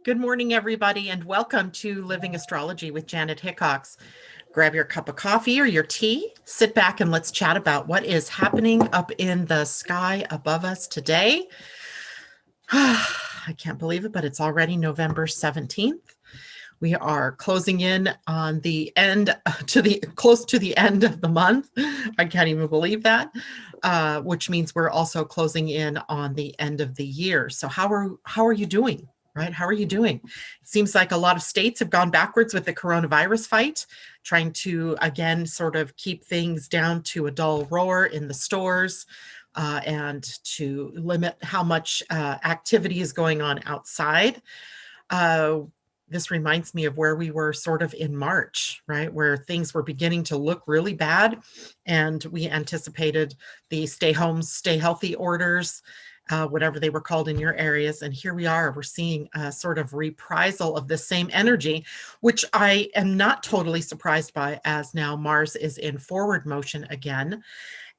Good morning, everybody, and welcome to Living Astrology with Janet Hickox. Grab your cup of coffee or your tea, sit back, and let's chat about what is happening up in the sky above us today. I can't believe it, but it's already November 17th. We are closing in on the end close to the end of the month. I can't even believe that, which means we're also closing in on the end of the year. So how are you doing? Right? How are you doing? It seems like a lot of states have gone backwards with the coronavirus fight, trying to, again, sort of keep things down to a dull roar in the stores and to limit how much activity is going on outside. This reminds me of where we were sort of in March, right? Where things were beginning to look really bad. And we anticipated the stay home, stay healthy orders, whatever they were called in your areas. And here we are, we're seeing a sort of reprisal of the same energy, which I am not totally surprised by, as now Mars is in forward motion again.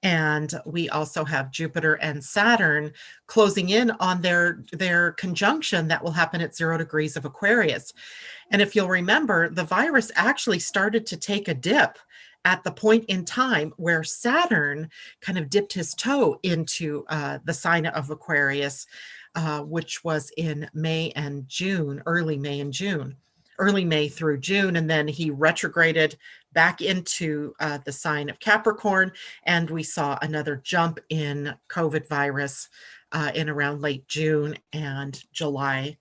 And we also have Jupiter and Saturn closing in on their conjunction that will happen at 0 degrees of Aquarius. And if you'll remember, the virus actually started to take a dip at the point in time where Saturn kind of dipped his toe into the sign of Aquarius, which was in May and June, early May through June, and then he retrograded back into the sign of Capricorn, and we saw another jump in COVID virus in around late June and July.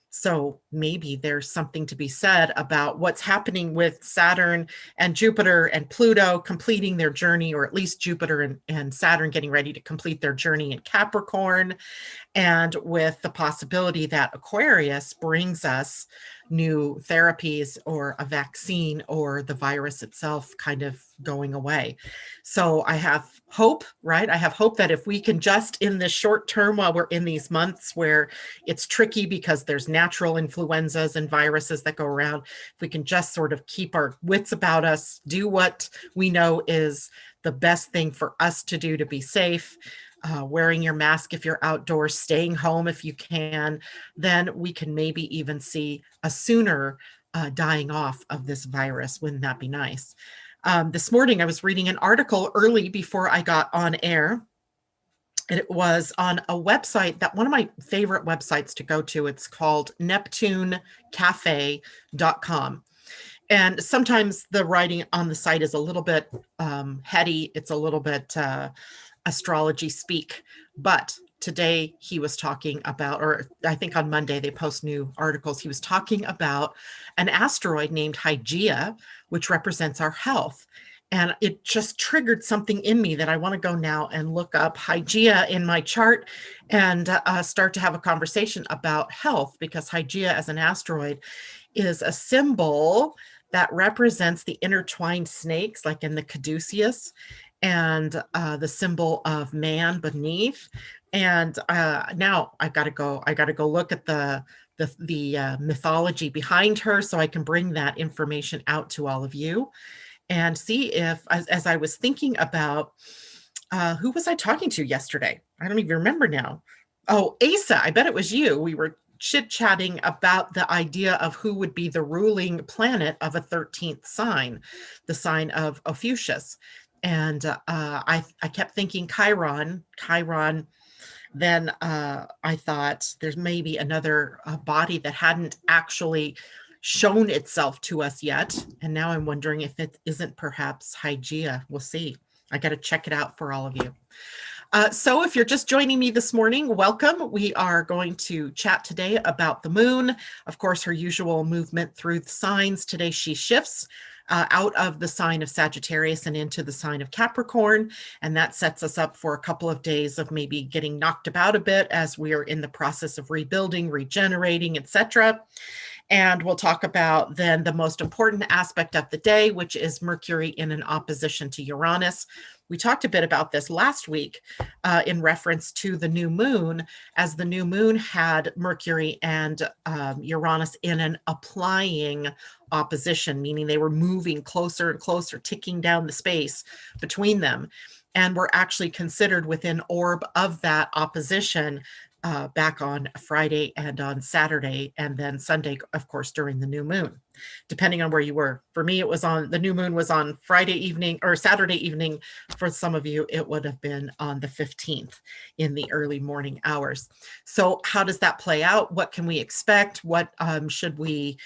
So maybe there's something to be said about what's happening with Saturn and Jupiter and Pluto completing their journey, or at least Jupiter and Saturn getting ready to complete their journey in Capricorn, and with the possibility that Aquarius brings us new therapies or a vaccine or the virus itself kind of going away. So I have hope, right? I have hope that if we can just in this short term, while we're in these months where it's tricky because there's natural influenzas and viruses that go around, if we can just sort of keep our wits about us, do what we know is the best thing for us to do to be safe, wearing your mask if you're outdoors, staying home if you can, then we can maybe even see a sooner dying off of this virus. Wouldn't that be nice? This morning, I was reading an article early before I got on air. And it was on a website that one of my favorite websites to go to. It's called NeptuneCafe.com. And sometimes the writing on the site is a little bit heady. It's a little bit astrology speak. But today he was talking about, or I think on Monday they post new articles. He was talking about an asteroid named Hygeia, which represents our health. And it just triggered something in me that I want to go now and look up Hygeia in my chart and start to have a conversation about health, because Hygeia as an asteroid is a symbol that represents the intertwined snakes, like in the caduceus, and the symbol of man beneath. And now I got to go look at the mythology behind her so I can bring that information out to all of you and see if, as I was thinking about, who was I talking to yesterday? I don't even remember now. Oh, Asa, I bet it was you. We were chit-chatting about the idea of who would be the ruling planet of a 13th sign, the sign of Ophiuchus. And I kept thinking Chiron. Then I thought there's maybe another body that hadn't actually shown itself to us yet. And now I'm wondering if it isn't perhaps Hygeia. We'll see. I got to check it out for all of you. So if you're just joining me this morning, welcome. We are going to chat today about the moon. Of course, her usual movement through the signs. Today she shifts out of the sign of Sagittarius and into the sign of Capricorn. And that sets us up for a couple of days of maybe getting knocked about a bit as we are in the process of rebuilding, regenerating, etc. And we'll talk about then the most important aspect of the day, which is Mercury in an opposition to Uranus. We talked a bit about this last week in reference to the new moon, as the new moon had Mercury and Uranus in an applying opposition, meaning they were moving closer and closer, ticking down the space between them, and were actually considered within orb of that opposition back on Friday and on Saturday, and then Sunday, of course, during the new moon, depending on where you were. For me, it was on, the new moon was on Friday evening or Saturday evening. For some of you, it would have been on the 15th in the early morning hours. So how does that play out? What can we expect? What should we,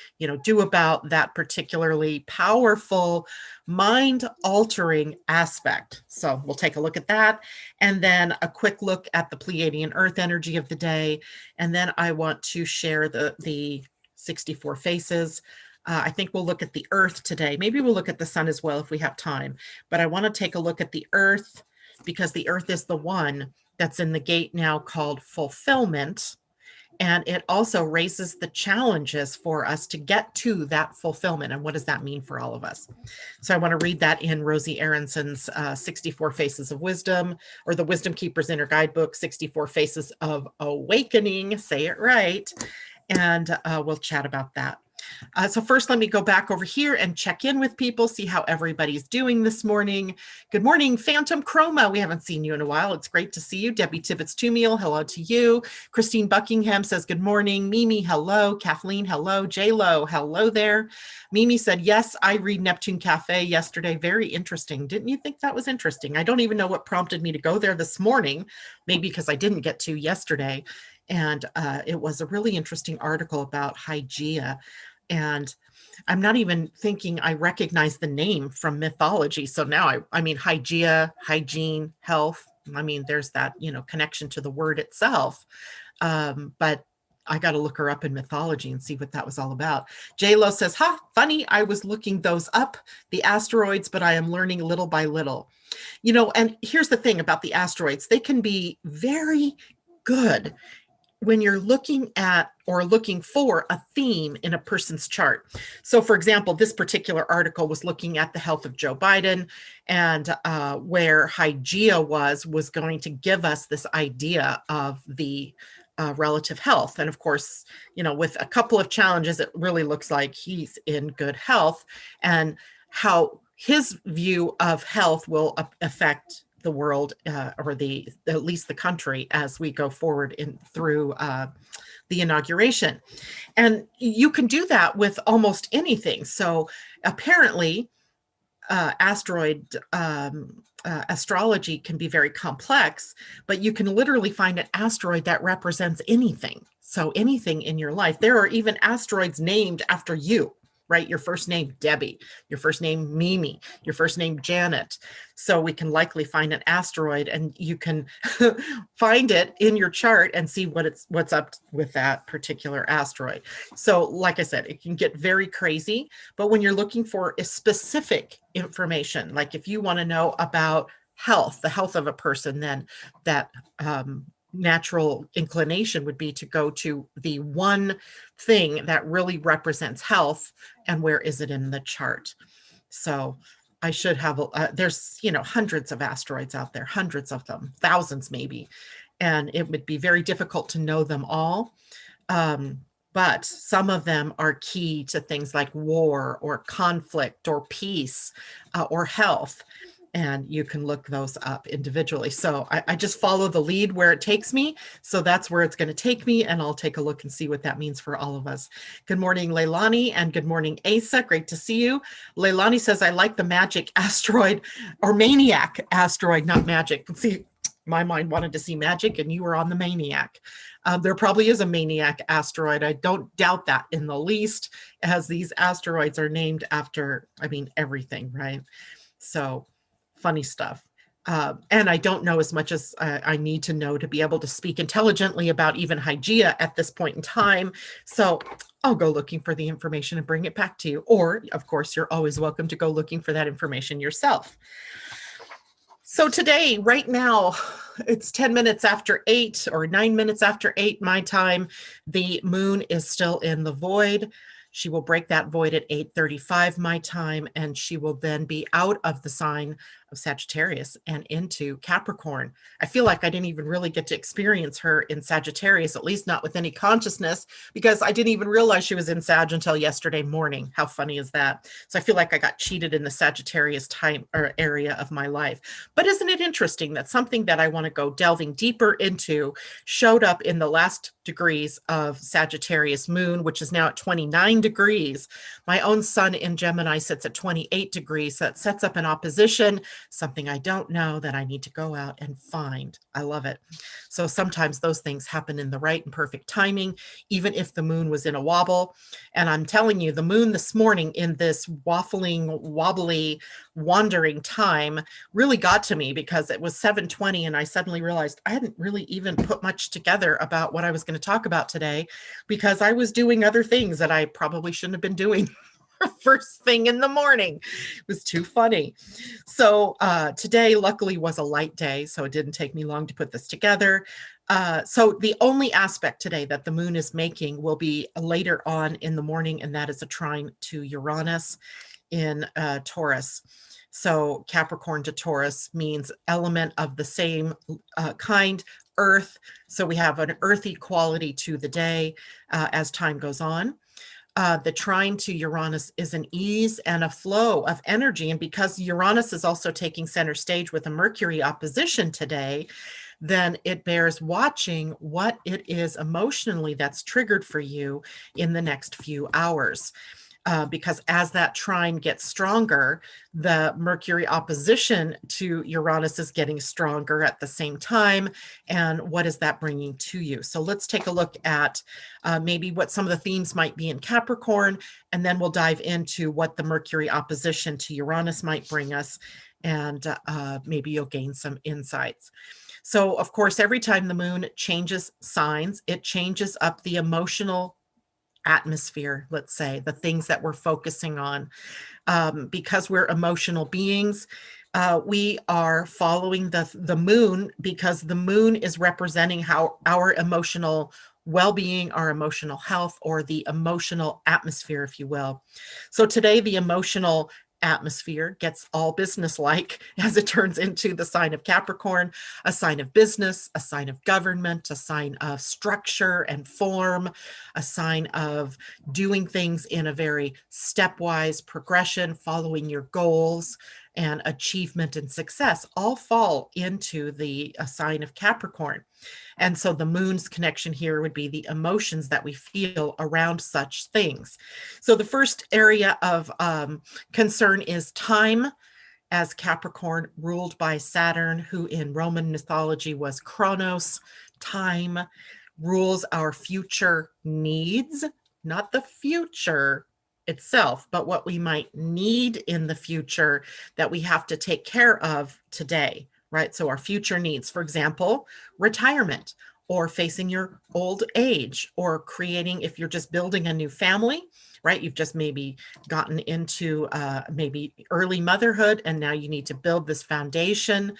do about that particularly powerful mind-altering aspect? So we'll take a look at that, and then a quick look at the Pleiadian-Earth energy of the day, and then I want to share the 64 faces. I think we'll look at the Earth today. Maybe we'll look at the Sun as well if we have time, but I want to take a look at the Earth because the Earth is the one that's in the gate now called fulfillment. And it also raises the challenges for us to get to that fulfillment. And what does that mean for all of us? So I want to read that in Rosie Aronson's 64 Faces of Wisdom, or the Wisdom Keeper's Inner Guidebook, 64 Faces of Awakening. Say it right. And we'll chat about that. So first, let me go back over here and check in with people, see how everybody's doing this morning. Good morning, Phantom Chroma. We haven't seen you in a while. It's great to see you. Debbie Tibbetts-Tumiel, hello to you. Christine Buckingham says good morning. Mimi, hello. Kathleen, hello. J-Lo, hello there. Mimi said, yes, I read Neptune Cafe yesterday. Very interesting. Didn't you think that was interesting? I don't even know what prompted me to go there this morning, maybe because I didn't get to yesterday. And it was a really interesting article about Hygeia. And I'm not even thinking I recognize the name from mythology. So now I mean, Hygeia, hygiene, health. I mean, there's that, connection to the word itself. But I got to look her up in mythology and see what that was all about. J-Lo says, funny. I was looking those up, the asteroids, but I am learning little by little. And here's the thing about the asteroids. They can be very good when you're looking at or looking for a theme in a person's chart. So for example, this particular article was looking at the health of Joe Biden, and where Hygeia was going to give us this idea of the relative health. And of course, with a couple of challenges, it really looks like he's in good health, and how his view of health will affect the world, or at least the country, as we go forward through the inauguration. And you can do that with almost anything. So apparently, astrology can be very complex, but you can literally find an asteroid that represents anything. So anything in your life. There are even asteroids named after you, right? Your first name, Debbie, your first name, Mimi, your first name, Janet. So we can likely find an asteroid, and you can find it in your chart and see what's up with that particular asteroid. So like I said, it can get very crazy, but when you're looking for a specific information, like if you want to know about health, the health of a person, then that natural inclination would be to go to the one thing that really represents health, and where is it in the chart. So I should have there's hundreds of asteroids out there, hundreds of them, thousands maybe, and it would be very difficult to know them all, but some of them are key to things like war or conflict or peace, or health. And you can look those up individually. So I just follow the lead where it takes me. So that's where it's going to take me. And I'll take a look and see what that means for all of us. Good morning, Leilani, and good morning, Asa. Great to see you. Leilani says, I like the magic asteroid, or maniac asteroid, not magic. See, my mind wanted to see magic, and you were on the maniac. There probably is a maniac asteroid. I don't doubt that in the least, as these asteroids are named after, everything, right? So funny stuff. And I don't know as much as I need to know to be able to speak intelligently about even Hygeia at this point in time. So I'll go looking for the information and bring it back to you. Or, of course, you're always welcome to go looking for that information yourself. So today, right now, it's 10 minutes after 8 or 9 minutes after 8 my time. The moon is still in the void. She will break that void at 8:35 my time, and she will then be out of the sign of Sagittarius and into Capricorn. I feel like I didn't even really get to experience her in Sagittarius, at least not with any consciousness, because I didn't even realize she was in Sag until yesterday morning. How funny is that? So I feel like I got cheated in the Sagittarius time or area of my life. But isn't it interesting that something that I want to go delving deeper into showed up in the last degrees of Sagittarius moon, which is now at 29 degrees. My own sun in Gemini sits at 28 degrees. So that sets up an opposition, something I don't know that I need to go out and find. I love it. So sometimes those things happen in the right and perfect timing, even if the moon was in a wobble. And I'm telling you, the moon this morning in this waffling, wobbly, wandering time really got to me, because it was 7:20 and I suddenly realized I hadn't really even put much together about what I was going to talk about today, because I was doing other things that I probably shouldn't have been doing first thing in the morning. It was too funny. So today luckily was a light day, so it didn't take me long to put this together. So the only aspect today that the moon is making will be later on in the morning, and that is a trine to Uranus in Taurus. So Capricorn to Taurus means element of the same kind, earth. So we have an earthy quality to the day as time goes on. The trine to Uranus is an ease and a flow of energy. And because Uranus is also taking center stage with a Mercury opposition today, then it bears watching what it is emotionally that's triggered for you in the next few hours. Because as that trine gets stronger, the Mercury opposition to Uranus is getting stronger at the same time. And what is that bringing to you? So let's take a look at maybe what some of the themes might be in Capricorn, and then we'll dive into what the Mercury opposition to Uranus might bring us, and maybe you'll gain some insights. So, of course, every time the moon changes signs, it changes up the emotional atmosphere, let's say, the things that we're focusing on. Because we're emotional beings, we are following the moon, because the moon is representing how our emotional well-being, our emotional health, or the emotional atmosphere, if you will. So today, the emotional atmosphere gets all business-like as it turns into the sign of Capricorn, a sign of business, a sign of government, a sign of structure and form, a sign of doing things in a very stepwise progression, following your goals, and achievement and success all fall into the sign of Capricorn. And so the moon's connection here would be the emotions that we feel around such things. So the first area of concern is time, as Capricorn ruled by Saturn, who in Roman mythology was Chronos. Time rules our future needs, not the future itself, but what we might need in the future that we have to take care of today, right? So our future needs, for example, retirement, or facing your old age, or creating, if you're just building a new family, right? You've just maybe gotten into maybe early motherhood, and now you need to build this foundation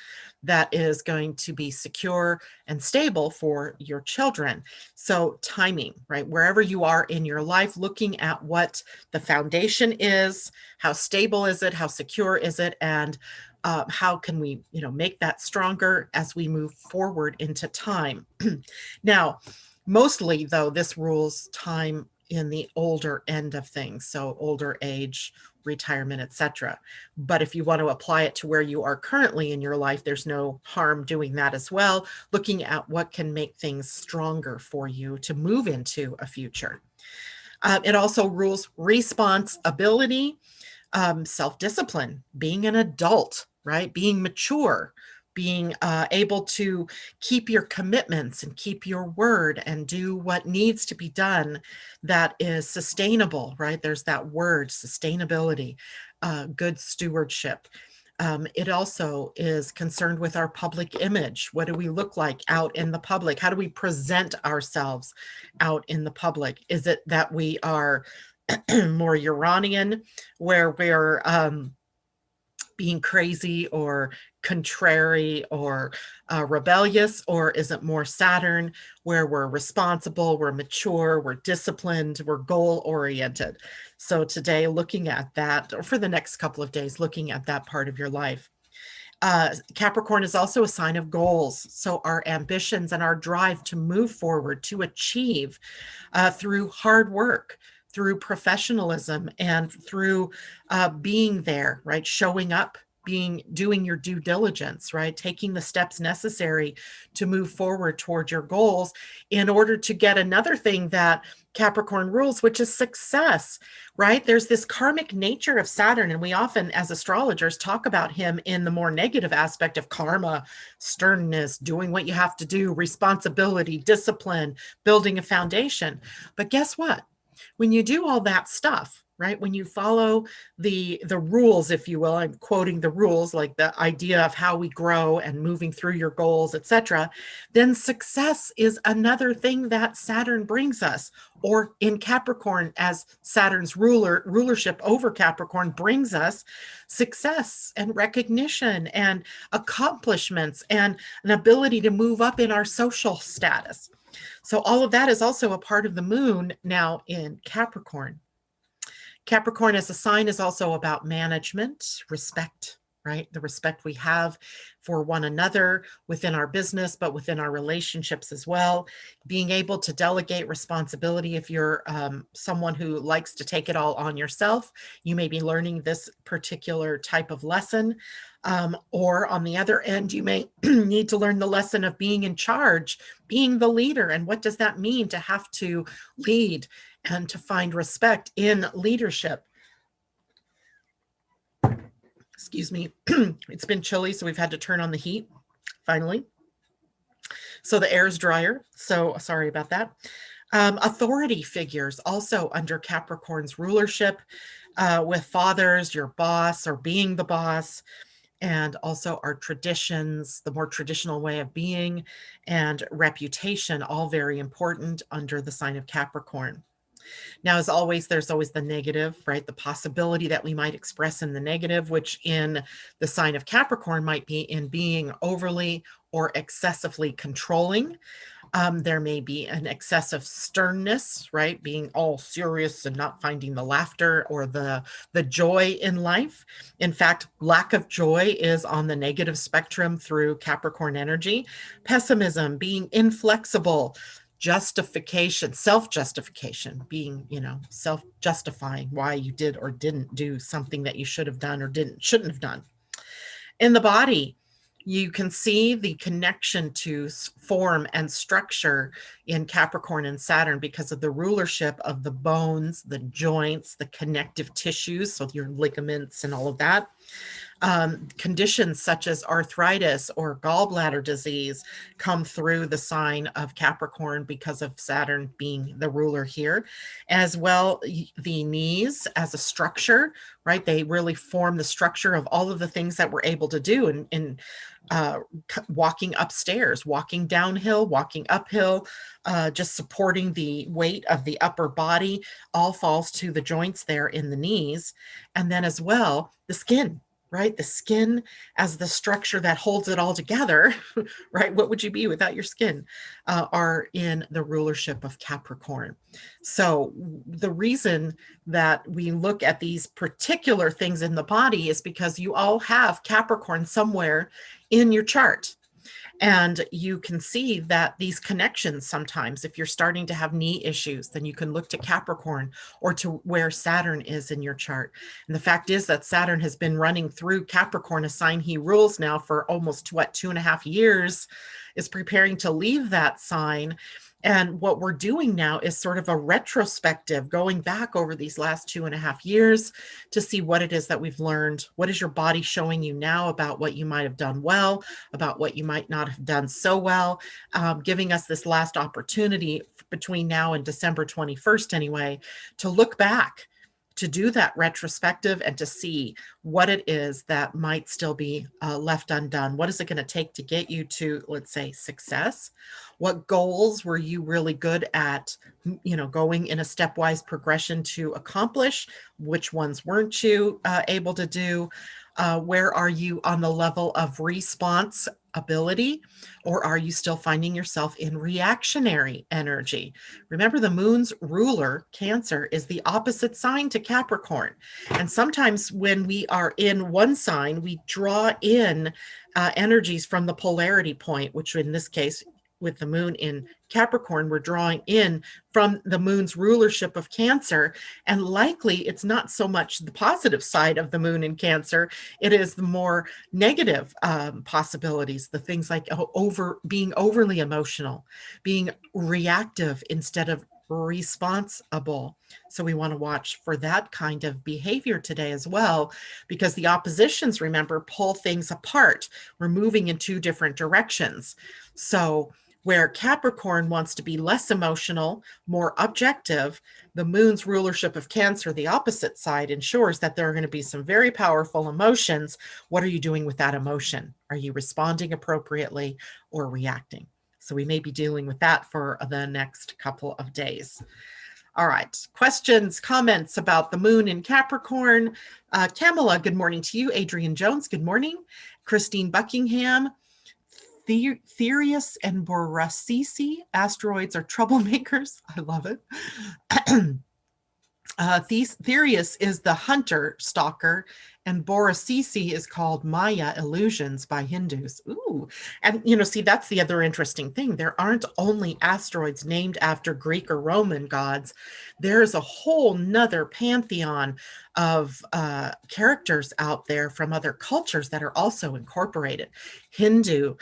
that is going to be secure and stable for your children. So timing, right? Wherever you are in your life, looking at what the foundation is, how stable is it, how secure is it, and how can we, make that stronger as we move forward into time. Now, mostly though, this rules time in the older end of things, so older age, retirement, etc. But if you want to apply it to where you are currently in your life, there's no harm doing that as well, looking at what can make things stronger for you to move into a future. It also rules responsibility, self-discipline, being an adult, right? Being mature, being able to keep your commitments and keep your word and do what needs to be done that is sustainable, right? There's that word, sustainability, good stewardship. It also is concerned with our public image. What do we look like out in the public? How do we present ourselves out in the public? Is it that we are more Uranian, where we're being crazy or contrary or rebellious, or is it more Saturn, where we're responsible, we're mature, we're disciplined, we're goal oriented? So today, looking at that, or for the next couple of days, looking at that part of your life. Capricorn is also a sign of goals. So our ambitions and our drive to move forward, to achieve through hard work, through professionalism, and through being there, right? Showing up, doing your due diligence, right? Taking the steps necessary to move forward toward your goals in order to get another thing that Capricorn rules, which is success, right? There's this karmic nature of Saturn, and we often, as astrologers, talk about him in the more negative aspect of karma, sternness, doing what you have to do, responsibility, discipline, building a foundation. But guess what? When you do all that stuff, right, when you follow the rules, if you will, I'm quoting the rules, like the idea of how we grow and moving through your goals, etc., then success is another thing that Saturn brings us. Or in Capricorn, as Saturn's rulership over Capricorn brings us success and recognition and accomplishments and an ability to move up in our social status. So all of that is also a part of the moon now in Capricorn. Capricorn as a sign is also about management, respect, right? The respect we have for one another within our business, but within our relationships as well. Being able to delegate responsibility. If you're someone who likes to take it all on yourself, you may be learning this particular type of lesson. Or on the other end, you may need to learn the lesson of being in charge, being the leader. And what does that mean to have to lead and to find respect in leadership? Excuse me. It's been chilly, so we've had to turn on the heat finally. So the air is drier. So sorry about that. Authority figures also under Capricorn's rulership, with fathers, your boss, or being the boss, and also our traditions, the more traditional way of being, and reputation, all very important under the sign of Capricorn. Now, as always, there's always the negative, right? The possibility that we might express in the negative, which in the sign of Capricorn might be in being overly or excessively controlling. There may be an excessive sternness, right? Being all serious and not finding the laughter or the joy in life. In fact, lack of joy is on the negative spectrum through Capricorn energy. Pessimism, being inflexible, justification, self-justification, being, self-justifying why you did or didn't do something that you should have done or shouldn't have done. In the body, you can see the connection to form and structure in Capricorn and Saturn because of the rulership of the bones, the joints, the connective tissues, so your ligaments and all of that. Conditions such as arthritis or gallbladder disease come through the sign of Capricorn because of Saturn being the ruler here. As well, the knees as a structure, right? They really form the structure of all of the things that we're able to do in walking upstairs, walking downhill, walking uphill, just supporting the weight of the upper body, all falls to the joints there in the knees. And then as well, the skin, right? The skin as the structure that holds it all together, right? What would you be without your skin? Are in the rulership of Capricorn. So the reason that we look at these particular things in the body is because you all have Capricorn somewhere in your chart. And you can see that these connections sometimes, if you're starting to have knee issues, then you can look to Capricorn or to where Saturn is in your chart. And the fact is that Saturn has been running through Capricorn, a sign he rules now for almost, 2.5 years, is preparing to leave that sign. And what we're doing now is sort of a retrospective, going back over these last 2.5 years to see what it is that we've learned. What is your body showing you now about what you might have done well, about what you might not have done so well, giving us this last opportunity between now and December 21st anyway, to look back, to do that retrospective and to see what it is that might still be left undone. What is it going to take to get you to, let's say, success? What goals were you really good at, going in a stepwise progression to accomplish? Which ones weren't you able to do? Where are you on the level of response ability, or are you still finding yourself in reactionary energy? Remember, the moon's ruler, Cancer, is the opposite sign to Capricorn. And sometimes when we are in one sign, we draw in energies from the polarity point, which in this case, with the moon in Capricorn, we're drawing in from the moon's rulership of Cancer. And likely it's not so much the positive side of the moon in Cancer, it is the more negative possibilities, the things like being overly emotional, being reactive instead of responsible. So we want to watch for that kind of behavior today as well, because the oppositions, remember, pull things apart. We're moving in two different directions. So where Capricorn wants to be less emotional, more objective, the moon's rulership of Cancer, the opposite side, ensures that there are going to be some very powerful emotions. What are you doing with that emotion? Are you responding appropriately or reacting? So we may be dealing with that for the next couple of days. All right. Questions, comments about the moon in Capricorn? Kamala, good morning to you. Adrian Jones, good morning. Christine Buckingham. Therius and Borasisi, asteroids are troublemakers. I love it. Therius is the hunter stalker, and Borasisi is called Maya illusions by Hindus. Ooh, and see, that's the other interesting thing. There aren't only asteroids named after Greek or Roman gods. There's a whole nother pantheon of characters out there from other cultures that are also incorporated. Hindu,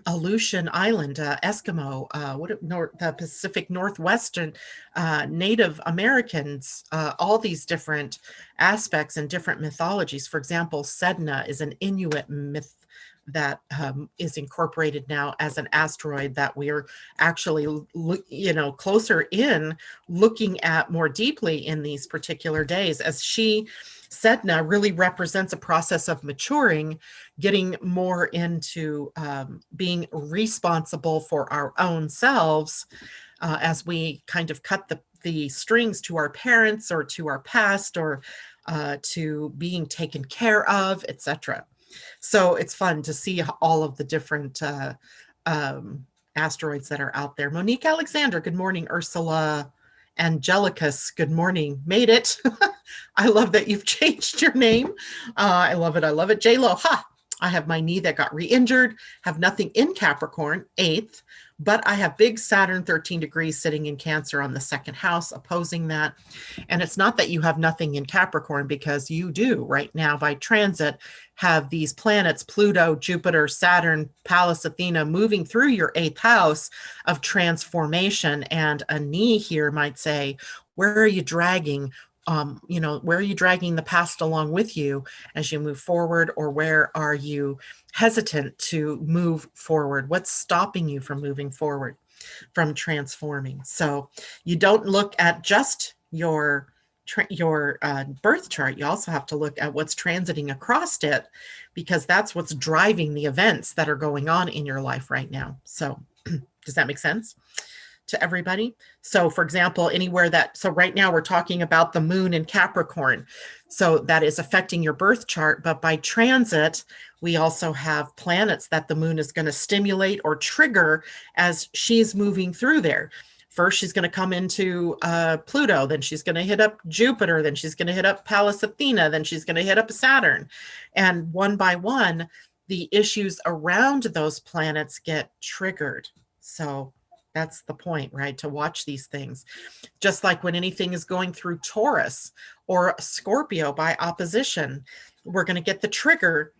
Aleutian Island, Eskimo, the Pacific Northwestern, Native Americans, all these different aspects and different mythologies. For example, Sedna is an Inuit myth that is incorporated now as an asteroid that we're actually, closer in looking at more deeply in these particular days, as Sedna really represents a process of maturing, getting more into being responsible for our own selves as we kind of cut the strings to our parents or to our past or to being taken care of, etc. So it's fun to see all of the different asteroids that are out there. Monique Alexander, good morning. Ursula Angelicus, good morning. Made it. I love that you've changed your name. I love it. I love it. J-Lo, I have my knee that got re-injured, have nothing in Capricorn, 8th, but I have big Saturn 13 degrees sitting in Cancer on the second house, opposing that. And it's not that you have nothing in Capricorn, because you do right now by transit have these planets, Pluto, Jupiter, Saturn, Pallas Athena, moving through your 8th house of transformation. And a knee here might say, where are you dragging? Where are you dragging the past along with you as you move forward, or where are you hesitant to move forward? What's stopping you from moving forward, from transforming? So you don't look at just your birth chart. You also have to look at what's transiting across it, because that's what's driving the events that are going on in your life right now. So does that make sense to everybody? So for example, so right now we're talking about the moon in Capricorn. So that is affecting your birth chart, but by transit, we also have planets that the moon is going to stimulate or trigger as she's moving through there. First, she's going to come into Pluto, then she's going to hit up Jupiter, then she's going to hit up Pallas Athena, then she's going to hit up Saturn. And one by one, the issues around those planets get triggered. So that's the point, right? To watch these things. Just like when anything is going through Taurus or Scorpio by opposition, we're going to get the trigger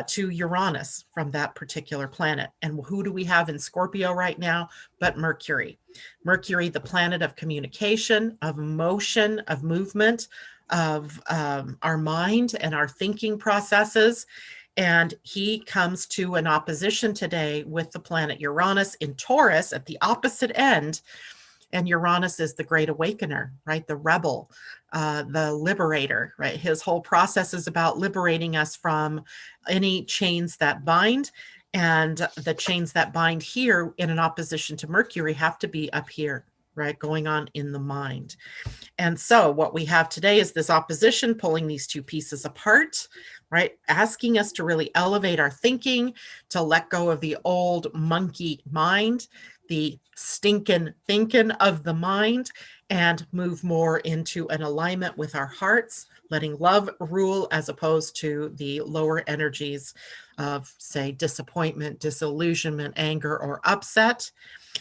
to Uranus from that particular planet. And who do we have in Scorpio right now but Mercury? Mercury, the planet of communication, of motion, of movement, of our mind and our thinking processes. And he comes to an opposition today with the planet Uranus in Taurus at the opposite end. And Uranus is the great awakener, right? The rebel, the liberator, right? His whole process is about liberating us from any chains that bind. And the chains that bind here in an opposition to Mercury have to be up here. right, going on in the mind. And so what we have today is this opposition pulling these two pieces apart, right? Asking us to really elevate our thinking, to let go of the old monkey mind, the stinking thinking of the mind, and move more into an alignment with our hearts, letting love rule as opposed to the lower energies of, say, disappointment, disillusionment, anger, or upset.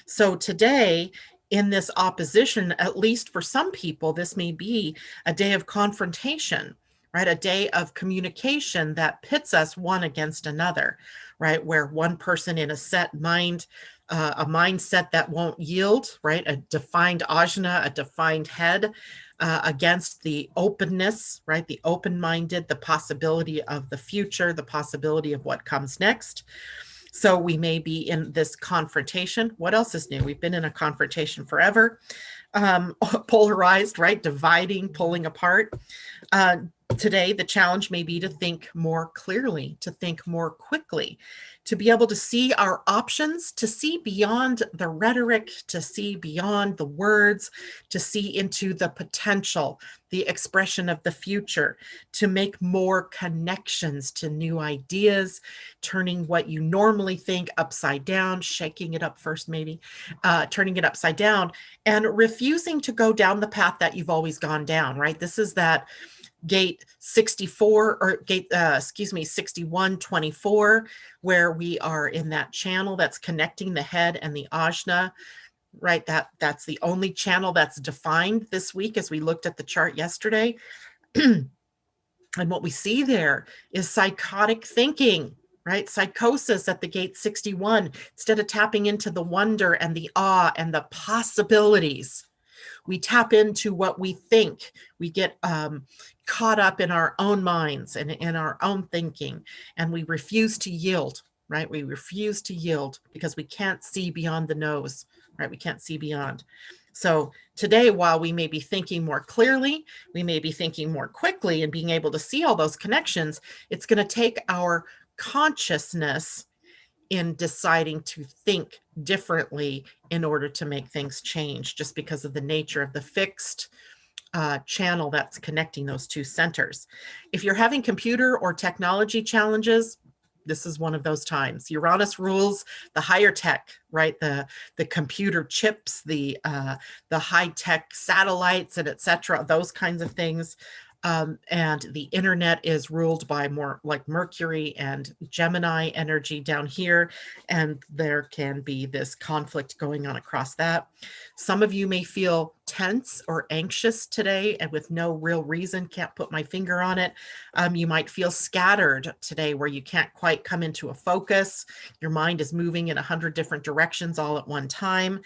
So today, in this opposition, at least for some people, this may be a day of confrontation, right? A day of communication that pits us one against another, right? Where one person in a set mind, a mindset that won't yield, right? A defined ajna, a defined head, against the openness, right? The open-minded, the possibility of the future, the possibility of what comes next. So we may be in this confrontation. What else is new? We've been in a confrontation forever. Polarized, right? Dividing, pulling apart. Today, the challenge may be to think more clearly, to think more quickly, to be able to see our options, to see beyond the rhetoric, to see beyond the words, to see into the potential, the expression of the future, to make more connections to new ideas, turning what you normally think upside down, shaking it up first, maybe, turning it upside down, and refusing to go down the path that you've always gone down, right? This is that gate 64 or gate 6124, where we are in that channel that's connecting the head and the ajna, right? That's the only channel that's defined this week as we looked at the chart yesterday. And what we see there is psychotic thinking, right? Psychosis at the gate 61. Instead of tapping into the wonder and the awe and the possibilities, we tap into what we think. We get caught up in our own minds and in our own thinking, and we refuse to yield, right? We refuse to yield because we can't see beyond the nose, right? We can't see beyond. So today, while we may be thinking more clearly, we may be thinking more quickly and being able to see all those connections, it's going to take our consciousness in deciding to think differently in order to make things change, just because of the nature of the fixed channel that's connecting those two centers. If you're having computer or technology challenges, this is one of those times. Uranus rules the higher tech, right? The computer chips, the high tech satellites, and etc. Those kinds of things. And the internet is ruled by more like Mercury and Gemini energy down here, and there can be this conflict going on across that. Some of you may feel tense or anxious today, and with no real reason, can't put my finger on it. You might feel scattered today, where you can't quite come into a focus. Your mind is moving in 100 different directions all at one time.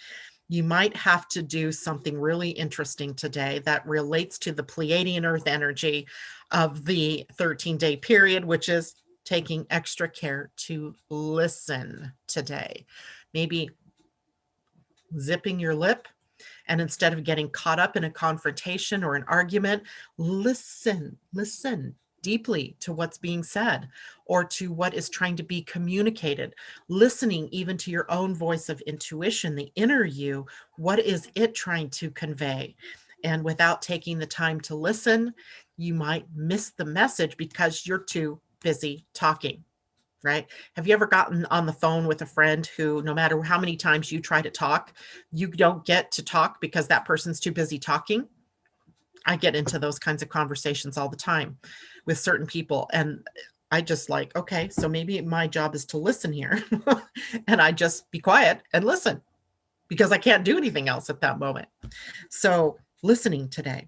You might have to do something really interesting today that relates to the Pleiadian-Earth energy of the 13-day period, which is taking extra care to listen today. Maybe zipping your lip, and instead of getting caught up in a confrontation or an argument, listen deeply to what's being said or to what is trying to be communicated, listening even to your own voice of intuition, the inner you. What is it trying to convey? And without taking the time to listen, you might miss the message because you're too busy talking, right? Have you ever gotten on the phone with a friend who, no matter how many times you try to talk, you don't get to talk because that person's too busy talking? I get into those kinds of conversations all the time with certain people. And I just like, okay, so maybe my job is to listen here. And I just be quiet and listen because I can't do anything else at that moment. So listening today.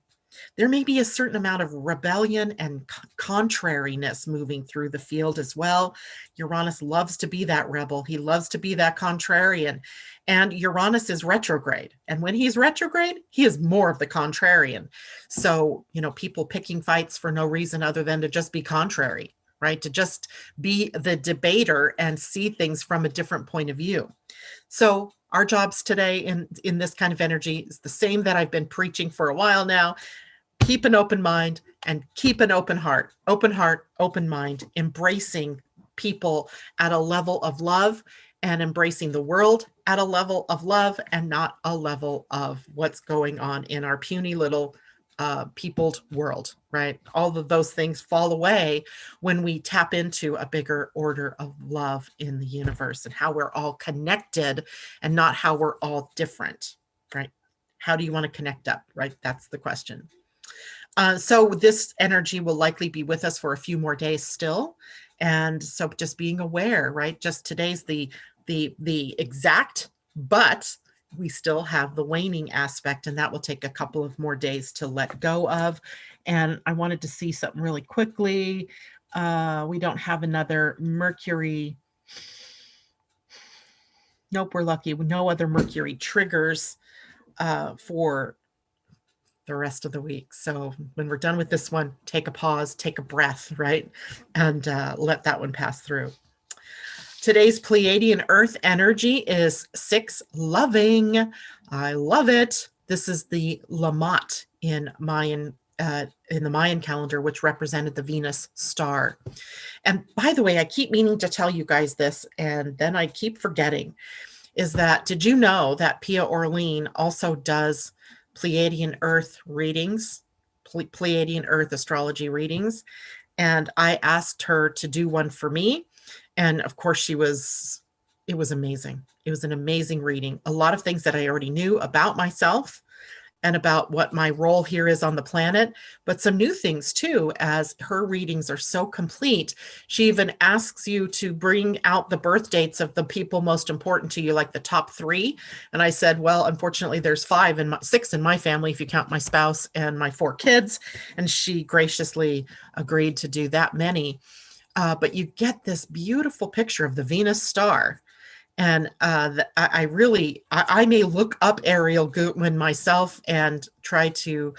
There may be a certain amount of rebellion and contrariness moving through the field as well. Uranus loves to be that rebel. He loves to be that contrarian. And Uranus is retrograde. And when he's retrograde, he is more of the contrarian. So, people picking fights for no reason other than to just be contrary, right? To just be the debater and see things from a different point of view. So our jobs today in this kind of energy is the same that I've been preaching for a while now. Keep an open mind and keep an open heart, open mind, embracing people at a level of love and embracing the world at a level of love and not a level of what's going on in our puny little peopled world, right? All of those things fall away when we tap into a bigger order of love in the universe and how we're all connected and not how we're all different, right? How do you want to connect up, right? That's the question. So this energy will likely be with us for a few more days still. And so just being aware, right? Just today's the exact, but we still have the waning aspect, and that will take a couple of more days to let go of. And I wanted to see something really quickly. We don't have another Mercury. Nope, we're lucky. No other Mercury triggers for the rest of the week. So when we're done with this one, take a pause, take a breath, right? And let that one pass through. Today's Pleiadian-Earth energy is 6 loving. I love it. This is the Lamat in the Mayan calendar, which represented the Venus star. And by the way, I keep meaning to tell you guys this, and then I keep forgetting, is that, did you know that Pia Orlean also does Pleiadian-Earth readings, Pleiadian-Earth astrology readings? And I asked her to do one for me. And of course, it was amazing. It was an amazing reading. A lot of things that I already knew about myself and about what my role here is on the planet, but some new things too, as her readings are so complete. She even asks you to bring out the birth dates of the people most important to you, like the top 3. And I said, well, unfortunately, there's 6 in my family, if you count my spouse and my 4 kids. And she graciously agreed to do that many. But you get this beautiful picture of the Venus star. And I may look up Ariel Gutman myself and try to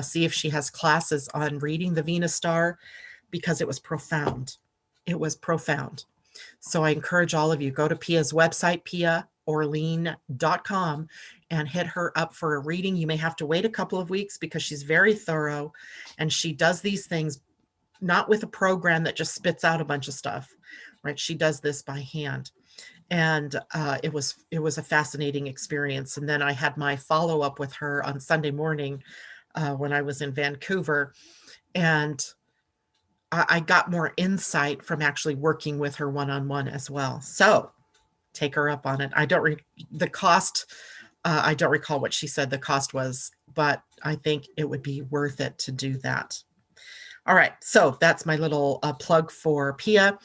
see if she has classes on reading the Venus star, because it was profound. It was profound. So I encourage all of you, go to Pia's website, piaorlean.com, and hit her up for a reading. You may have to wait a couple of weeks because she's very thorough, and she does these things not with a program that just spits out a bunch of stuff, right? She does this by hand. And it was a fascinating experience. And then I had my follow-up with her on Sunday morning when I was in Vancouver. And I got more insight from actually working with her one-on-one as well. So take her up on it. The cost, I don't recall what she said the cost was, but I think it would be worth it to do that. All right, so that's my little plug for Pia.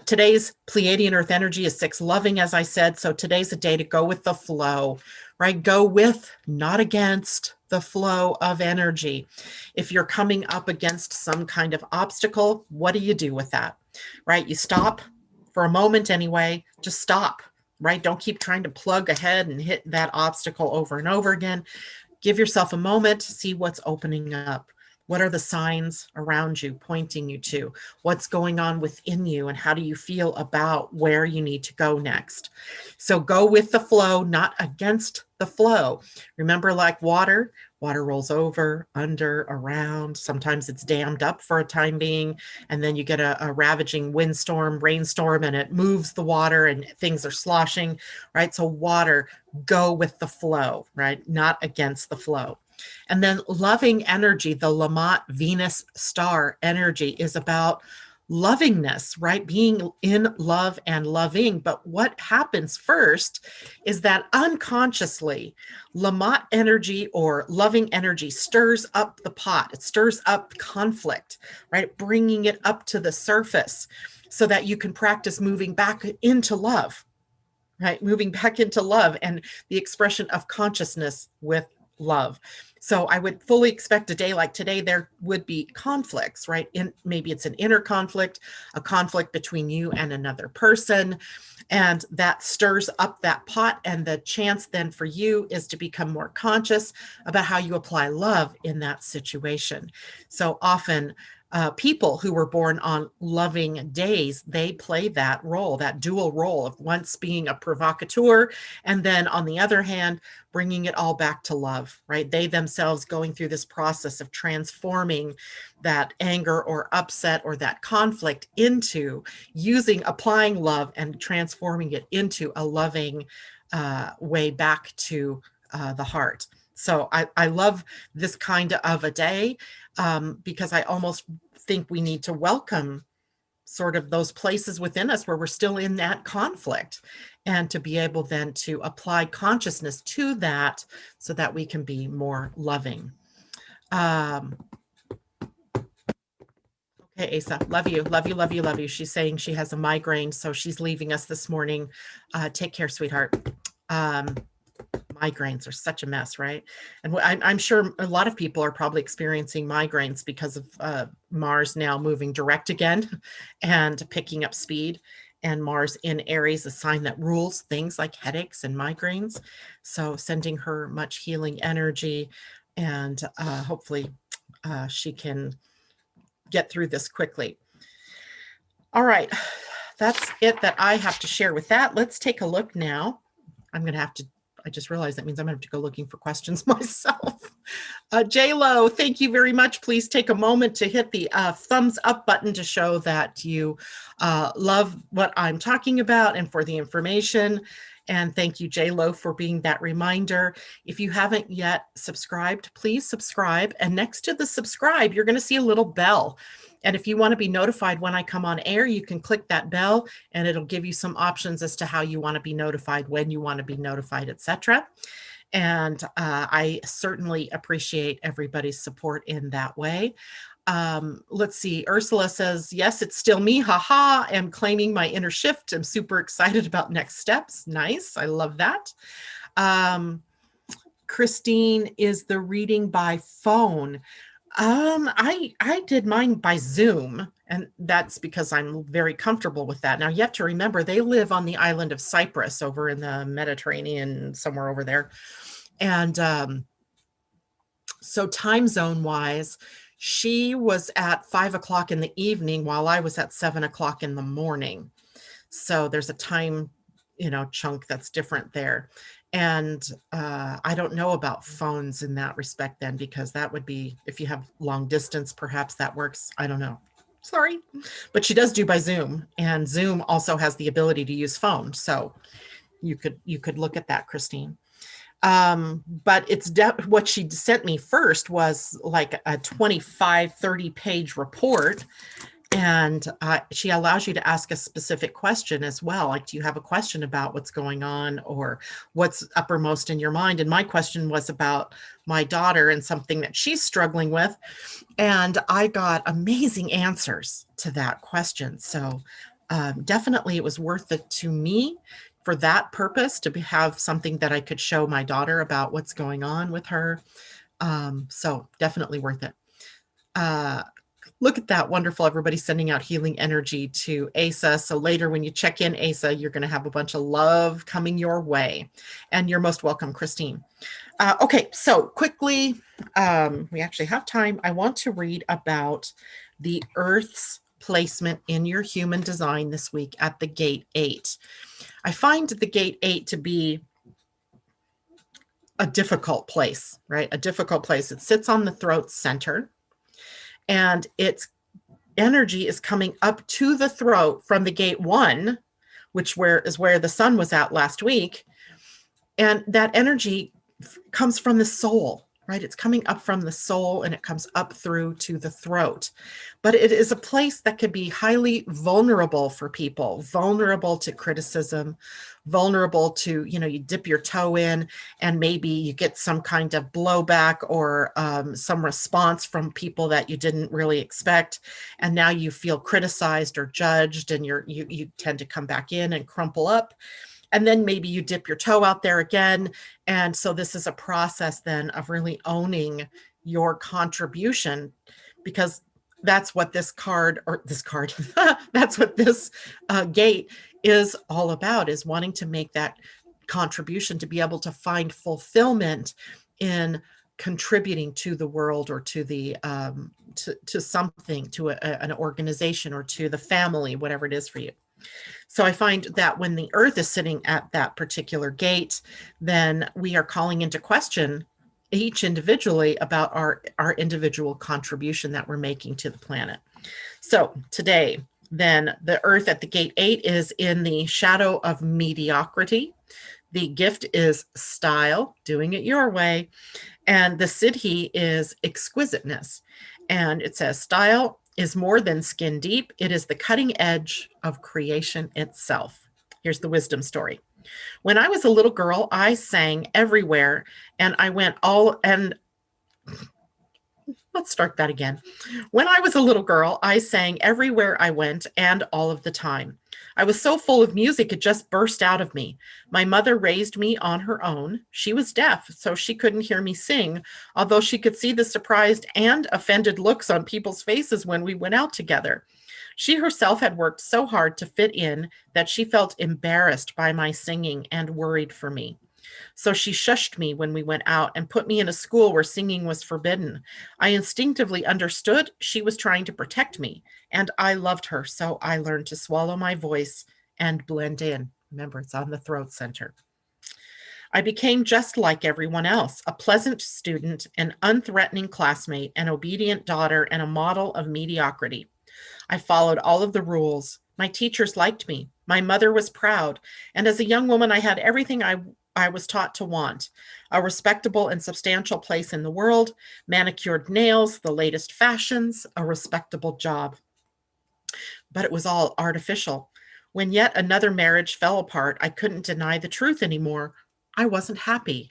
Today's Pleiadian-Earth energy is 6 loving, as I said. So today's a day to go with the flow, right? Go with, not against, the flow of energy. If you're coming up against some kind of obstacle, what do you do with that, right? You stop for a moment anyway. Just stop, right? Don't keep trying to plug ahead and hit that obstacle over and over again. Give yourself a moment to see what's opening up. What are the signs around you pointing you to? What's going on within you, and how do you feel about where you need to go next? So go with the flow, not against the flow. Remember, like water rolls over, under, around. Sometimes it's dammed up for a time being, and then you get a ravaging windstorm, rainstorm, and it moves the water and things are sloshing, right? So water, go with the flow, right? Not against the flow. And then loving energy, the Lamat Venus star energy, is about lovingness, right? Being in love and loving. But what happens first is that unconsciously, Lamat energy or loving energy stirs up the pot. It stirs up conflict, right? Bringing it up to the surface so that you can practice moving back into love, right? Moving back into love and the expression of consciousness with love. So I would fully expect a day like today, there would be conflicts, right? Maybe it's an inner conflict, a conflict between you and another person, and that stirs up that pot. And the chance then for you is to become more conscious about how you apply love in that situation. So often people who were born on loving days, they play that role, that dual role of once being a provocateur, and then on the other hand, bringing it all back to love, right? They themselves going through this process of transforming that anger or upset or that conflict into applying love and transforming it into a loving way back to the heart. So I love this kind of a day because I almost think we need to welcome sort of those places within us where we're still in that conflict, and to be able then to apply consciousness to that so that we can be more loving. Okay, Asa, love you, love you, love you, love you. She's saying she has a migraine, so she's leaving us this morning. Take care, sweetheart. Migraines are such a mess, right? And I'm sure a lot of people are probably experiencing migraines because of Mars now moving direct again and picking up speed. And Mars in Aries, a sign that rules things like headaches and migraines. So sending her much healing energy, and hopefully she can get through this quickly. All right, that's it that I have to share with that. Let's take a look now. I just realized that means I'm going to have to go looking for questions myself. J-Lo, thank you very much. Please take a moment to hit the thumbs up button to show that you love what I'm talking about and for the information. And thank you, J-Lo, for being that reminder. If you haven't yet subscribed, please subscribe. And next to the subscribe, you're going to see a little bell. And if you want to be notified when I come on air, you can click that bell and it'll give you some options as to how you want to be notified, when you want to be notified, etc. And I certainly appreciate everybody's support in that way. Let's see. Ursula says, yes, it's still me. Haha. I'm claiming my inner shift. I'm super excited about next steps. Nice. I love that. Christine, is the reading by phone? I did mine by Zoom, and that's because I'm very comfortable with that. Now you have to remember they live on the island of Cyprus over in the Mediterranean, somewhere over there. And so time zone wise, she was at 5 o'clock in the evening while I was at 7 o'clock in the morning. So there's a time, chunk that's different there. And I don't know about phones in that respect then, because that would be, if you have long distance, perhaps that works. I don't know. Sorry. But she does do by Zoom, and Zoom also has the ability to use phone. So you could look at that, Christine. But it's what she sent me first was like a 25, 30 page report. And she allows you to ask a specific question as well. Like, do you have a question about what's going on or what's uppermost in your mind? And my question was about my daughter and something that she's struggling with. And I got amazing answers to that question. So definitely it was worth it to me for that purpose, to have something that I could show my daughter about what's going on with her. So definitely worth it. Look at that. Wonderful. Everybody sending out healing energy to Asa. So later when you check in, Asa, you're going to have a bunch of love coming your way. And you're most welcome, Christine. Okay, so quickly, we actually have time. I want to read about the Earth's placement in your human design this week at the gate 8. I find the gate 8 to be a difficult place, right? A difficult place. It sits on the throat center, and its energy is coming up to the throat from the gate 1, which is where the sun was at last week. And that energy comes from the soul, right? It's coming up from the soul and it comes up through to the throat. But it is a place that could be highly vulnerable for people, vulnerable to criticism, vulnerable to, you dip your toe in and maybe you get some kind of blowback or some response from people that you didn't really expect. And now you feel criticized or judged, and you tend to come back in and crumple up. And then maybe you dip your toe out there again. And so this is a process then of really owning your contribution, because that's what that's what this gate is all about, is wanting to make that contribution, to be able to find fulfillment in contributing to the world, or to the to something, to an organization, or to the family, whatever it is for you. So I find that when the earth is sitting at that particular gate, then we are calling into question each individually about our individual contribution that we're making to the planet. So today, then, the earth at the gate 8 is in the shadow of mediocrity. The gift is style, doing it your way. And the siddhi is exquisiteness. And it says, style is more than skin deep. It is the cutting edge of creation itself. Here's the wisdom story. When I was a little girl, I sang everywhere, and I went all, and let's start that again. When I was a little girl, I sang everywhere I went and all of the time. I was so full of music, it just burst out of me. My mother raised me on her own. She was deaf, so she couldn't hear me sing, although she could see the surprised and offended looks on people's faces when we went out together. She herself had worked so hard to fit in that she felt embarrassed by my singing and worried for me. So she shushed me when we went out and put me in a school where singing was forbidden. I instinctively understood she was trying to protect me, and I loved her, so I learned to swallow my voice and blend in. Remember, it's on the throat center. I became just like everyone else, a pleasant student, an unthreatening classmate, an obedient daughter, and a model of mediocrity. I followed all of the rules. My teachers liked me. My mother was proud. And as a young woman, I had everything I was taught to want: a respectable and substantial place in the world, manicured nails, the latest fashions, a respectable job. But it was all artificial. When yet another marriage fell apart, I couldn't deny the truth anymore. I wasn't happy.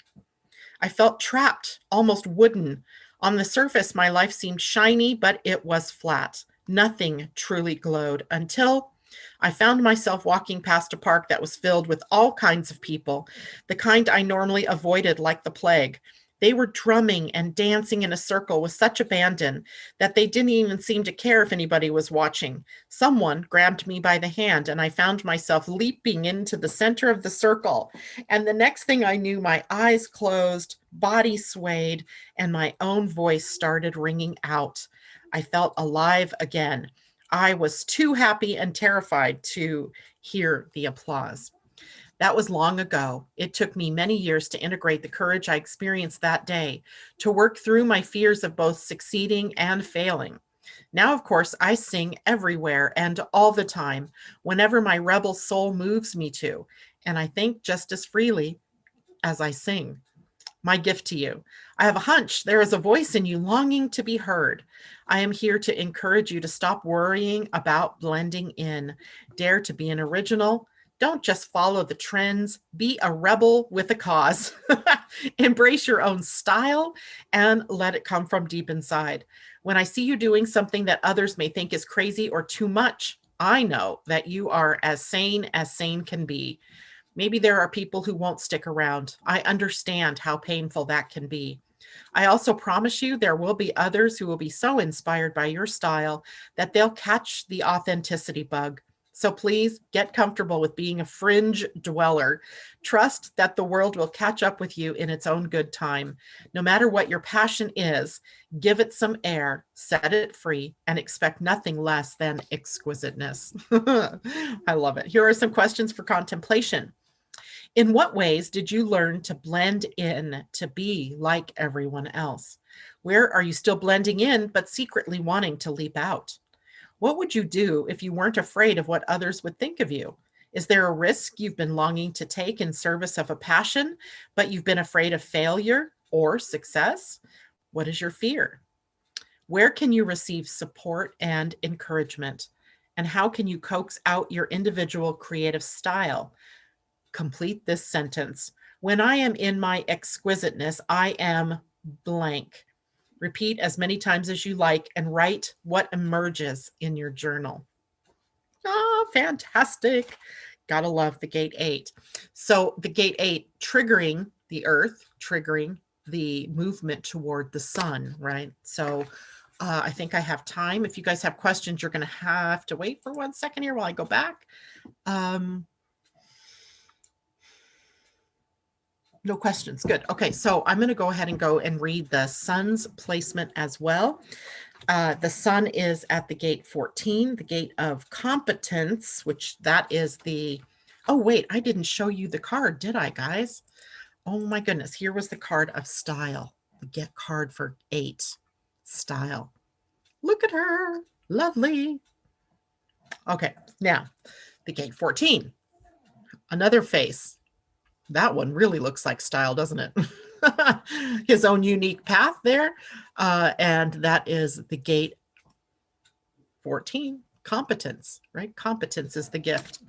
I felt trapped, almost wooden. On the surface, my life seemed shiny, but it was flat. Nothing truly glowed until I found myself walking past a park that was filled with all kinds of people, the kind I normally avoided like the plague. They were drumming and dancing in a circle with such abandon that they didn't even seem to care if anybody was watching. Someone grabbed me by the hand, and I found myself leaping into the center of the circle. And the next thing I knew, my eyes closed, body swayed, and my own voice started ringing out. I felt alive again. I was too happy and terrified to hear the applause. That was long ago. It took me many years to integrate the courage I experienced that day, to work through my fears of both succeeding and failing. Now, of course, I sing everywhere and all the time, whenever my rebel soul moves me to, and I think just as freely as I sing. My gift to you: I have a hunch there is a voice in you longing to be heard. I am here to encourage you to stop worrying about blending in. Dare to be an original. Don't just follow the trends. Be a rebel with a cause. Embrace your own style and let it come from deep inside. When I see you doing something that others may think is crazy or too much, I know that you are as sane can be. Maybe there are people who won't stick around. I understand how painful that can be. I also promise you there will be others who will be so inspired by your style that they'll catch the authenticity bug. So please get comfortable with being a fringe dweller. Trust that the world will catch up with you in its own good time. No matter what your passion is, give it some air, set it free, and expect nothing less than exquisiteness. I love it. Here are some questions for contemplation. In what ways did you learn to blend in, to be like everyone else? Where are you still blending in, but secretly wanting to leap out? What would you do if you weren't afraid of what others would think of you? Is there a risk you've been longing to take in service of a passion, but you've been afraid of failure or success? What is your fear? Where can you receive support and encouragement? And how can you coax out your individual creative style? Complete this sentence. When I am in my exquisiteness, I am blank. Repeat as many times as you like and write what emerges in your journal. Oh, fantastic. Gotta love the gate 8. So the gate 8 triggering the earth, triggering the movement toward the sun, right? So I think I have time. If you guys have questions, you're going to have to wait for 1 second here while I go back. No questions. Good. Okay, so I'm going to go ahead and go and read the sun's placement as well. The sun is at the gate 14, the gate of competence, which that is the, oh, wait, I didn't show you the card, did I, guys? Oh my goodness. Here was the card of style, the get card for 8, style. Look at her. Lovely. Okay, now the gate 14, another face. That one really looks like style, doesn't it? His own unique path there. And that is the gate 14, competence, right? Competence is the gift.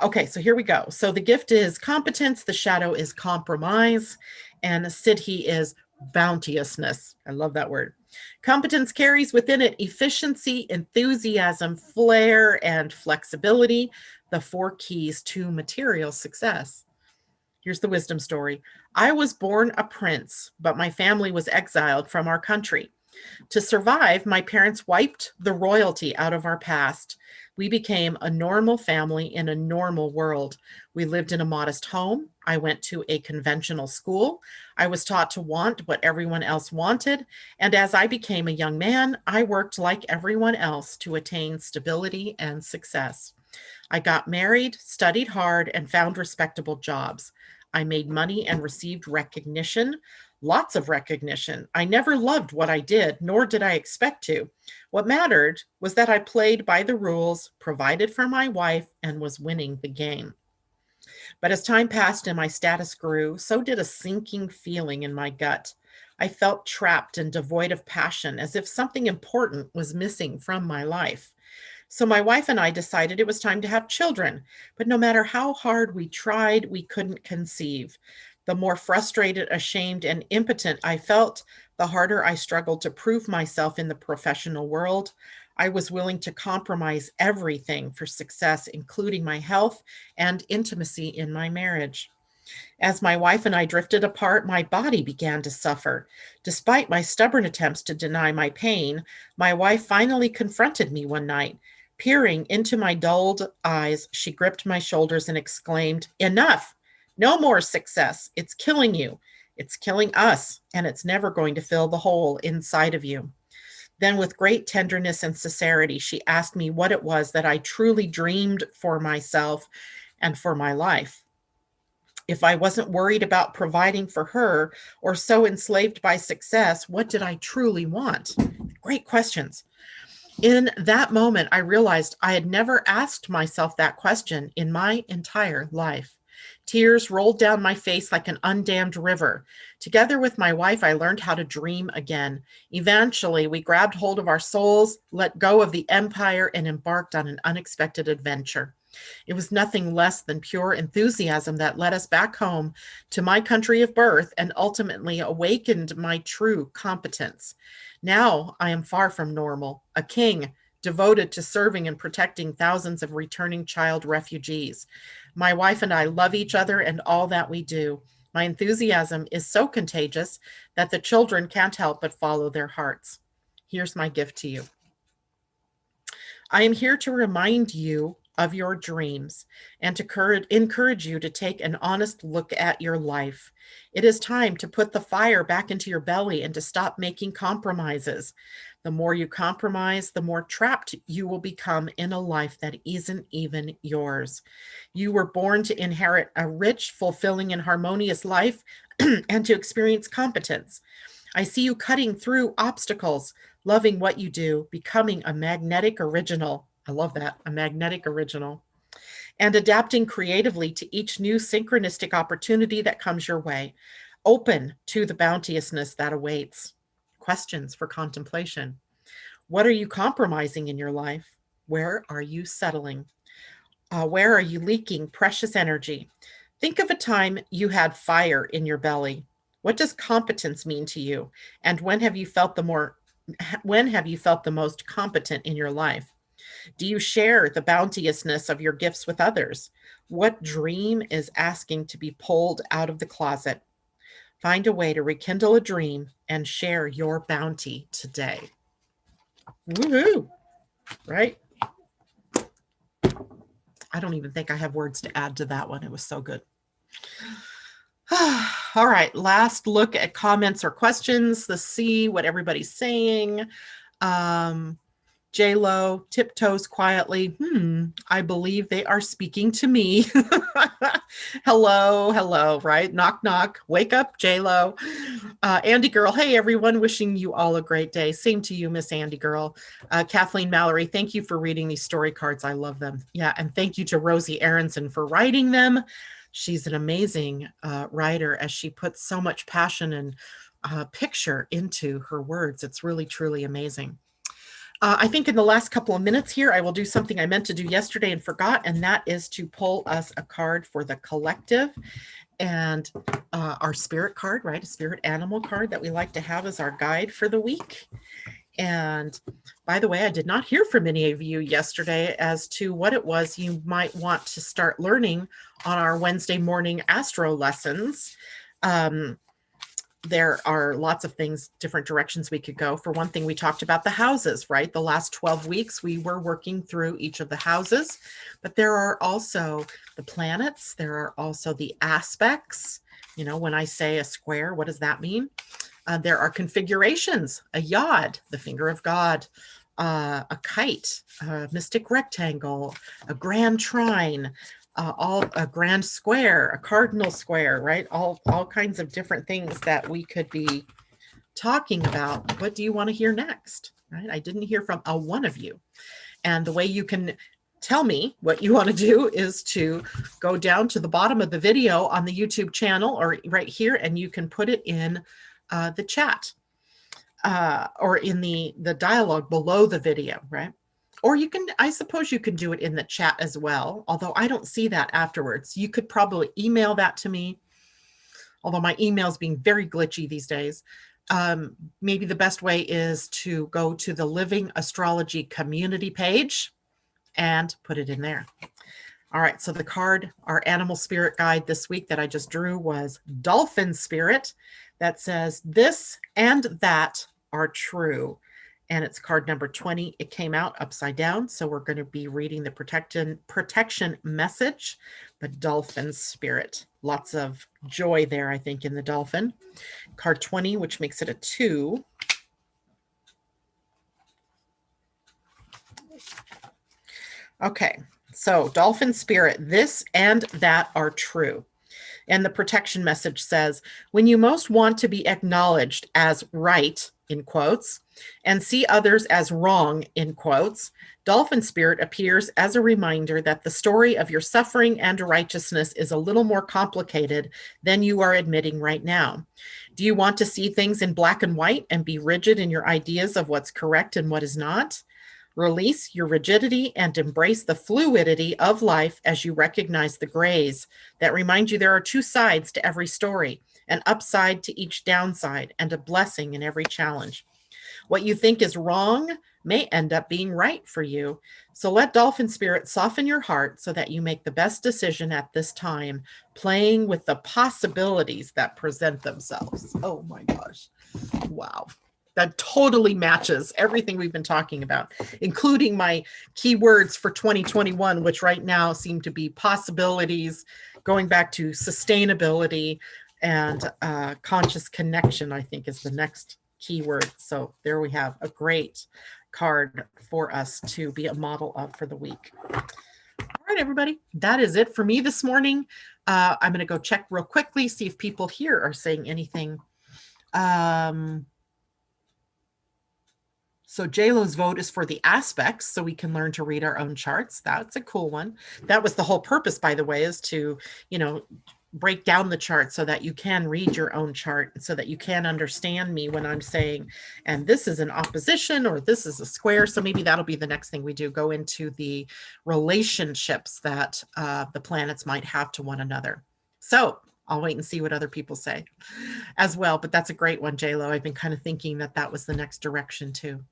Okay, so here we go. So the gift is competence, the shadow is compromise, and the siddhi is bounteousness. I love that word. Competence carries within it efficiency, enthusiasm, flair, and flexibility, the 4 keys to material success. Here's the wisdom story. I was born a prince, but my family was exiled from our country. To survive, my parents wiped the royalty out of our past. We became a normal family in a normal world. We lived in a modest home. I went to a conventional school. I was taught to want what everyone else wanted. And as I became a young man, I worked like everyone else to attain stability and success. I got married, studied hard, and found respectable jobs. I made money and received recognition, lots of recognition. I never loved what I did, nor did I expect to. What mattered was that I played by the rules, provided for my wife, and was winning the game. But as time passed and my status grew, so did a sinking feeling in my gut. I felt trapped and devoid of passion, as if something important was missing from my life. So my wife and I decided it was time to have children, but no matter how hard we tried, we couldn't conceive. The more frustrated, ashamed, and impotent I felt, the harder I struggled to prove myself in the professional world. I was willing to compromise everything for success, including my health and intimacy in my marriage. As my wife and I drifted apart, my body began to suffer. Despite my stubborn attempts to deny my pain, my wife finally confronted me one night. Peering into my dulled eyes, she gripped my shoulders and exclaimed, "Enough! No more success. It's killing you. It's killing us, and it's never going to fill the hole inside of you." Then, with great tenderness and sincerity, she asked me what it was that I truly dreamed for myself and for my life. If I wasn't worried about providing for her or so enslaved by success, what did I truly want? Great questions. In that moment, I realized I had never asked myself that question in my entire life. Tears rolled down my face like an undammed river. Together with my wife, I learned how to dream again. Eventually, we grabbed hold of our souls, let go of the empire, and embarked on an unexpected adventure. It was nothing less than pure enthusiasm that led us back home to my country of birth and ultimately awakened my true competence. Now I am far from normal, a king devoted to serving and protecting thousands of returning child refugees. My wife and I love each other and all that we do. My enthusiasm is so contagious that the children can't help but follow their hearts. Here's my gift to you. I am here to remind you of your dreams and to encourage you to take an honest look at your life. It is time to put the fire back into your belly and to stop making compromises. The more you compromise, the more trapped you will become in a life that isn't even yours. You were born to inherit a rich, fulfilling, and harmonious life and to experience competence. I see you cutting through obstacles, loving what you do, becoming a magnetic original. I love that, a magnetic original, and adapting creatively to each new synchronistic opportunity that comes your way, open to the bounteousness that awaits. Questions for contemplation. What are you compromising in your life? Where are you settling? Where are you leaking precious energy? Think of a time you had fire in your belly. What does competence mean to you? And when have you felt the most competent in your life? Do you share the bounteousness of your gifts with others? What dream is asking to be pulled out of the closet? Find a way to rekindle a dream and share your bounty today. Woohoo! Right? I don't even think I have words to add to that one. It was so good. All right, last look at comments or questions. Let's see what everybody's saying. J-Lo tiptoes quietly. I believe they are speaking to me. Hello, hello, right? Knock, knock. Wake up, J-Lo. Andy Girl, hey, everyone. Wishing you all a great day. Same to you, Miss Andy Girl. Kathleen Mallory, thank you for reading these story cards. I love them. Yeah, and thank you to Rosie Aronson for writing them. She's an amazing writer as she puts so much passion and picture into her words. It's really, truly amazing. I think in the last couple of minutes here, I will do something I meant to do yesterday and forgot, and that is to pull us a card for the collective and our spirit card, right? A spirit animal card that we like to have as our guide for the week. And by the way, I did not hear from any of you yesterday as to what it was you might want to start learning on our Wednesday morning astro lessons. There are lots of things, different directions we could go. For one thing, we talked about the houses, right? The last 12 weeks, we were working through each of the houses, but there are also the planets. There are also the aspects. You know, when I say a square, what does that mean? There are configurations, a yod, the finger of God, a kite, a mystic rectangle, a grand trine, a grand square, a cardinal square, right? All kinds of different things that we could be talking about. What do you want to hear next? Right? I didn't hear from a one of you. And the way you can tell me what you want to do is to go down to the bottom of the video on the YouTube channel or right here, and you can put it in the chat or in the dialogue below the video, right? Or you can, I suppose you can do it in the chat as well, although I don't see that afterwards. You could probably email that to me, although my email is being very glitchy these days. Maybe the best way is to go to the Living Astrology community page and put it in there. All right, so the card, our animal spirit guide this week that I just drew was Dolphin Spirit that says, this and that are true. And it's card number 20. It came out upside down. So we're going to be reading the protection message, the dolphin spirit. Lots of joy there, I think, in the dolphin. Card 20, which makes it a 2. Okay, so dolphin spirit, this and that are true. And the protection message says, when you most want to be acknowledged as right, in quotes, and see others as wrong, in quotes, dolphin spirit appears as a reminder that the story of your suffering and righteousness is a little more complicated than you are admitting right now. Do you want to see things in black and white and be rigid in your ideas of what's correct and what is not? Release your rigidity and embrace the fluidity of life as you recognize the grays that remind you there are two sides to every story, an upside to each downside, and a blessing in every challenge. What you think is wrong may end up being right for you. So let dolphin spirit soften your heart so that you make the best decision at this time, playing with the possibilities that present themselves. Oh my gosh. Wow. That totally matches everything we've been talking about, including my keywords for 2021, which right now seem to be possibilities, going back to sustainability, and conscious connection, I think, is the next keyword. So there we have a great card for us to be a model of for the week. All right, everybody, that is it for me this morning. I'm going to go check real quickly, see if people here are saying anything. So JLo's vote is for the aspects, so we can learn to read our own charts. That's a cool one. That was the whole purpose, by the way, is to, you know, break down the chart so that you can read your own chart, so that you can understand me when I'm saying, and this is an opposition or this is a square. So maybe that'll be the next thing we do, go into the relationships that the planets might have to one another. So I'll wait and see what other people say as well. But that's a great one, JLo. I've been kind of thinking that that was the next direction too.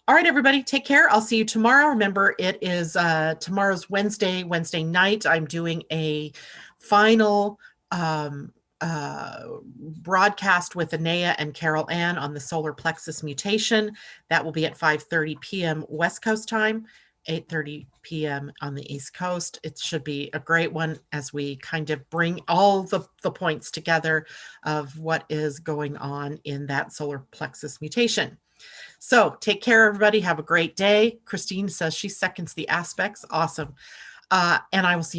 All right, everybody, take care. I'll see you tomorrow. Remember, it is tomorrow's Wednesday night. I'm doing a final broadcast with Anea and Carol Ann on the solar plexus mutation. That will be at 5:30 p.m. West Coast time. 8:30 p.m. on the East Coast. It should be a great one as we kind of bring all the points together of what is going on in that solar plexus mutation. So take care, everybody. Have a great day. Christine says she seconds the aspects. Awesome. And I will see